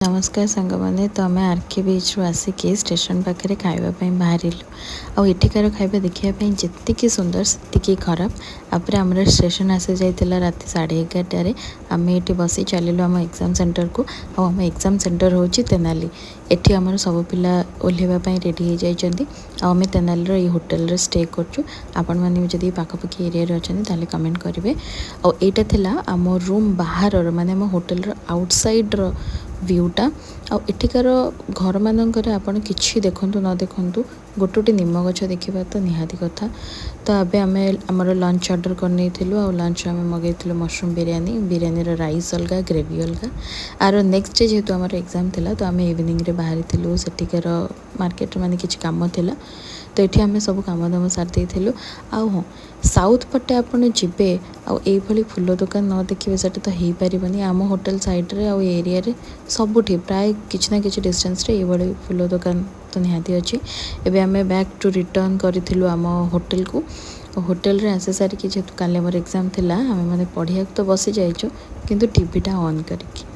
नमस्कार सांग मैंने तो आम आरके बीच रू आसिकी स्टेशन पाखे खावाई बाहर आठिकार खाଇବା देखापी जी सुंदर से खराब आपरे आमर स्टेशन आसी जाइला रात 11:30 आम ये बसी चलू आम एग्जाम सेंटर को आम एग्जाम सेंटर हूँ तेनाली एटी आमर सब पिला ओह्लैवाई रेडी हो जाइए आम तेनालीर ये होटेल स्टे करूँ आपण मैंने जब पाखापाखि एरिया अच्छा कमेंट करेंगे आईटा थिला आम रूम बाहर माने आम होटेल आउटसाइड्र व्यूटा आठिकार घर मानक आपड़ कि देखु न देखु गोटे निम गछ देखा तो निहाती कथा तो अबे आम आमर लंच ऑर्डर करनी लंच आम मगेलु मशरूम बिरयानी बिरयानी राइस अलग ग्रेवी अलग आर नेक्स्ट डे जेहेतु आमर एग्जाम थिला तो आम इवनिंग रे बाहरी सेठिकार मार्केट माने किछि काम थिला तो ये आम सब कम दाम सारी हाँ साउथ पटे आपड़ जी आई फुल दुकान न देखिए से तो हो पारनि आम होटेल साइड्रे एरिया सबुठी प्राय किसी ना कि डिस्टेंस ये फुल दुकान तो निहाती अच्छी एवं आम बैक टू रिटर्न करूँ आम होटेल को होटेल रे आसे सारिकी जेहेतु काले मोर एग्जाम थिला आम मैंने पढ़िया तो बसी जाइचु किंतु टीवीटा ऑन करिकी